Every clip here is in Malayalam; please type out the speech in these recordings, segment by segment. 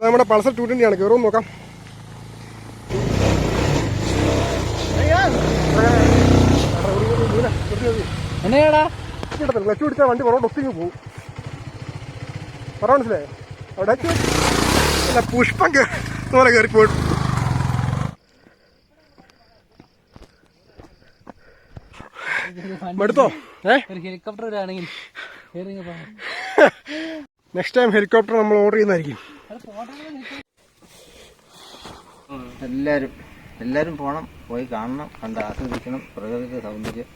നമ്മുടെ പൾസർ 220 ആണ്. കയറുമെന്ന് നോക്കാം. എന്നാടാ ക്ലച്ച് പിടിച്ചാൽ വണ്ടി പുറകോട്ട് ഒത്തിങ്ങ് പോകും. പറ മനസ്സിലായോ? അവിടെ അല്ല പുഷ്പം പോലെ കയറിപ്പോയിട്ടു. എടുത്തോ ഹെലികോപ്റ്റർ ആണെങ്കിൽ നെക്സ്റ്റ് ടൈം ഹെലികോപ്റ്റർ നമ്മൾ ഓർഡർ ചെയ്യുന്നതായിരിക്കും. എല്ലാവരും പോകണം, പോയി കാണണം, കണ്ട് ആസ്വദിക്കണം പ്രകൃതിയുടെ സൗന്ദര്യം.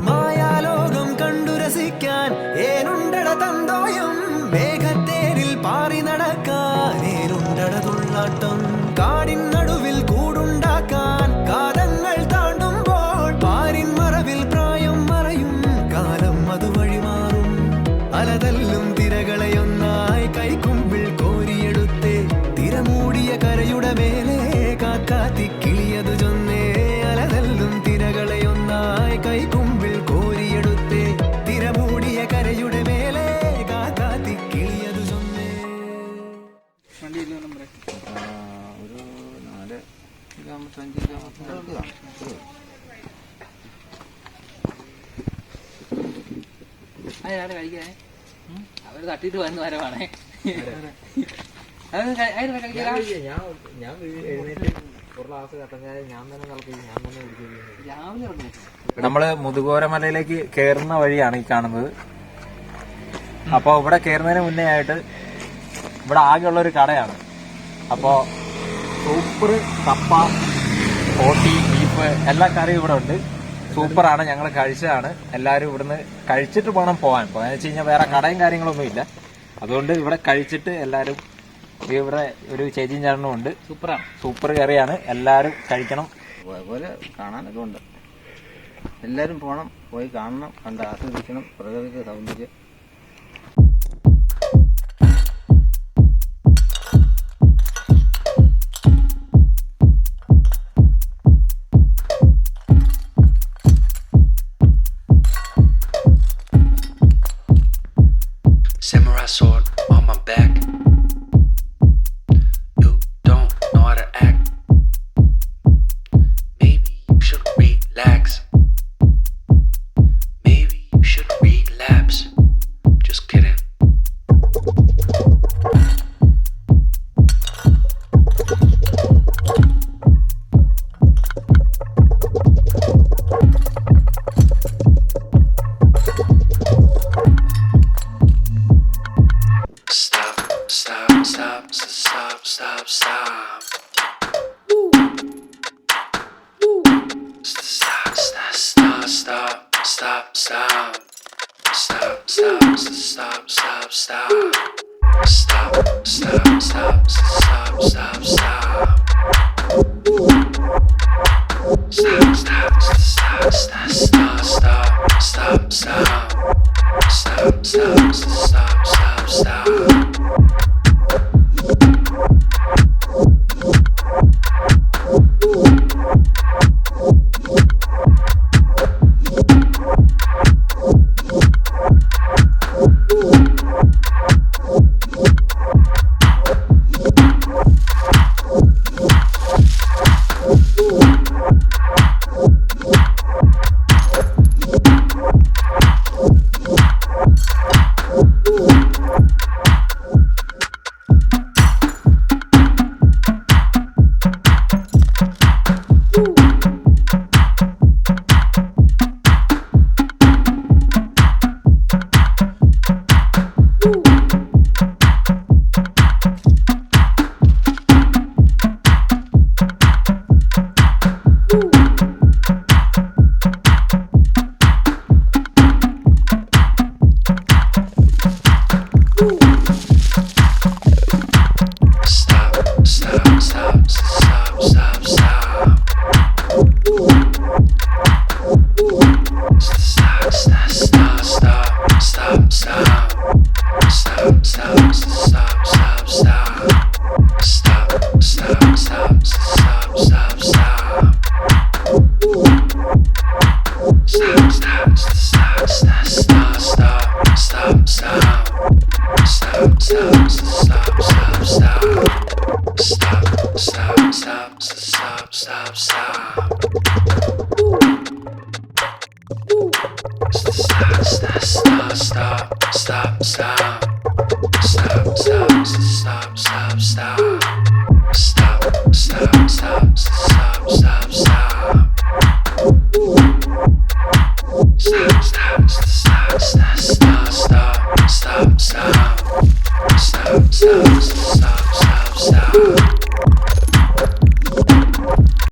മായാലോകം കണ്ടു രസിക്കാൻ ഏനുണ്ടട തന്തോയം, മേഘത്തേരിൽ പാറി നടക്കാൻ ഏനുണ്ടട തുള്ളാട്ടം, കാടിൻ നടുവിൽ കൂടുണ്ടാക്കാൻ കാലങ്ങൾ താണ്ടുമ്പോൾ പാരിൻ മറവിൽ പ്രായം മറയും കാലം അതുവഴി മാറും. അലതല്ലും തിരകളെയൊന്നായി കൈക്കുമ്പിൾ കോരിയെടുത്തേ തിരമൂടിയ കരയുടെ മേലെ കാക്കാത്തി കിളിയതു ചൊന്നേ. അലതല്ലും തിരകളെയൊന്നായി കൈക്കുമ്പിൾ കോരിയെടുത്തേ തിരമൂടിയ കരയുടെ മേലെ കാക്കാത്തി കിളിയതു ചൊന്നേ. ഒരു 4 കിലോമീറ്റർ 5 കിലോമീറ്റർ കഴിക്കാനേ അവര് തട്ടിട്ട് വന്ന് വരവാണേ. ഞാൻ എഴുന്നേറ്റ് ഒരു ഗ്ലാസ് കട്ടൻ ചായ ഞാൻ തന്നെ കുടിക്കുന്നത്. നമ്മള് മുതുകോരമലയിലേക്ക് കയറുന്ന വഴിയാണ് ഈ കാണുന്നത്. അപ്പൊ ഇവിടെ കയറുന്നതിന് മുന്നേ ആയിട്ട് ഇവിടെ ആകെയുള്ള ഒരു കടയാണ്. അപ്പോ സൂപ്പർ കപ്പ, ഓട്ടി, ബീഫ് എല്ലാ കറിയും ഇവിടെ ഉണ്ട്. സൂപ്പറാണ്. ഞങ്ങൾ കഴിച്ചതാണ്. എല്ലാവരും ഇവിടുന്ന് കഴിച്ചിട്ട് പോകണം പോകാൻ. പോകാന്ന് വെച്ച് കഴിഞ്ഞാൽ വേറെ കടയും കാര്യങ്ങളൊന്നും ഇല്ല. അതുകൊണ്ട് ഇവിടെ കഴിച്ചിട്ട് എല്ലാവരും, ഇവിടെ ഒരു ചേച്ചിയും ചേട്ടനും ഉണ്ട്. സൂപ്പറാണ്, സൂപ്പർ കറിയാണ്. എല്ലാവരും കഴിക്കണം. അതുപോലെ കാണാനൊക്കെ ഉണ്ട്. എല്ലാവരും പോകണം, പോയി കാണണം, കണ്ട് ആസ്വദിക്കണം പ്രകൃതിയുടെ സൗന്ദര്യം. Samurai sword on my back. You don't know how to act. Maybe you should relax. Maybe you should relapse. Just kidding. Stop, stop, stop, stop, stop, stop. Stop, stop, stop, stop, stop, stop. Stop, stop, stop, stop, stop. Stop, stop, stop, stop, stop, stop. Stop, stop, stop, stop, stop, stop, stop, stop. Stop, stop, stop, stop, stop. Stop.